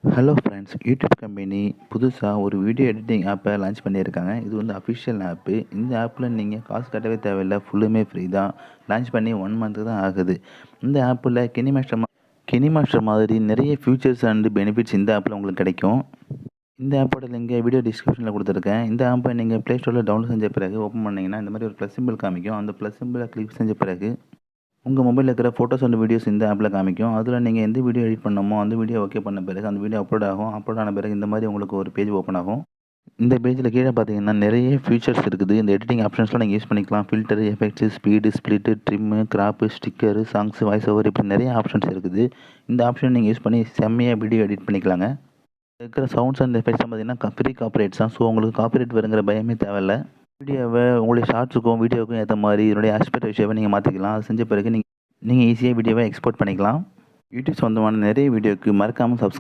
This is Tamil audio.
ஹலோ ஃப்ரெண்ட்ஸ், யூடியூப் கம்பெனி புதுசாக ஒரு வீடியோ எடிட்டிங் ஆப்பை லான்ச் பண்ணியிருக்காங்க. இது வந்து அஃபிஷியல் ஆப்பு. இந்த ஆப்பில் நீங்கள் காசு கட்டவே தேவையில்லை, ஃபுல்லுமே ஃப்ரீ தான். லான்ச் பண்ணி 1 மந்த் தான் ஆகுது. இந்த ஆப்பில் கினிமாஸ்டர் மாதிரி நிறைய ஃபியூச்சர்ஸ் அண்ட் பெனிஃபிட்ஸ் இந்த ஆப்பில் உங்களுக்கு கிடைக்கும். இந்த ஆப்போட லிங்கை வீடியோ டிஸ்கிரிப்ஷனில் கொடுத்துருக்கேன். இந்த ஆப்பை நீங்கள் ப்ளே ஸ்டோரில் டவுன்லோட் செஞ்ச பிறகு ஓப்பன் பண்ணிங்கன்னா இந்த மாதிரி ஒரு ப்ளஸ் சிம்பிள் காமிக்கும். அந்த ப்ளஸ் சிம்பிளை கிளிக் செஞ்ச பிறகு உங்கள் மொபைலில் இருக்கிற ஃபோட்டோஸ் அண்ட் வீடியோஸ் இந்த ஆப்பில் காமிக்கும். அதில் நீங்கள் எந்த வீடியோ எடிட் பண்ணணுமோ அந்த வீடியோ ஓகே பண்ண பிறகு அந்த வீடியோ அப்லோட் ஆகும். அப்லோட் ஆன பிறகு இந்த மாதிரி உங்களுக்கு ஒரு பேஜ் ஓப்பன் ஆகும். இந்த பேஜில் கீழே பார்த்தீங்கன்னா நிறைய ஃபீச்சர்ஸ் இருக்குது. இந்த எடிட்டிங் ஆப்ஷன்ஸ்லாம் நீங்கள் யூஸ் பண்ணிக்கலாம். Filter, effects, speed, split, trim, crop, sticker, songs, voice over, இப்படி நிறைய ஆப்ஷன்ஸ் இருக்குது. இந்த ஆப்ஷன் நீங்கள் யூஸ் பண்ணி செம்மையாக வீடியோ எடிட் பண்ணிக்கலாங்க. இருக்கிற சவுண்ட்ஸ் அண்ட் எஃபெக்ட்ஸ்லாம் பார்த்தீங்கன்னா ஃப்ரீ காப்பிரைட்ஸ் தான். ஸோ உங்களுக்கு காப்பிரைட் வருங்கிற பயமே தேவையில்லை. வீடியோவை உங்களுடைய ஷார்ட்ஸுக்கும் வீடியோவுக்கும் ஏற்ற மாதிரி இதனுடைய ஆஸ்பெக்ட் ரேஷியோவை நீங்கள் மாற்றிக்கலாம். அது செஞ்ச பிறகு நீங்கள் ஈஸியாக வீடியோவை எக்ஸ்போர்ட் பண்ணிக்கலாம். யூடியூப் சொந்தமான நிறைய வீடியோவுக்கு மறக்காமல் சப்ஸ்கிரைப்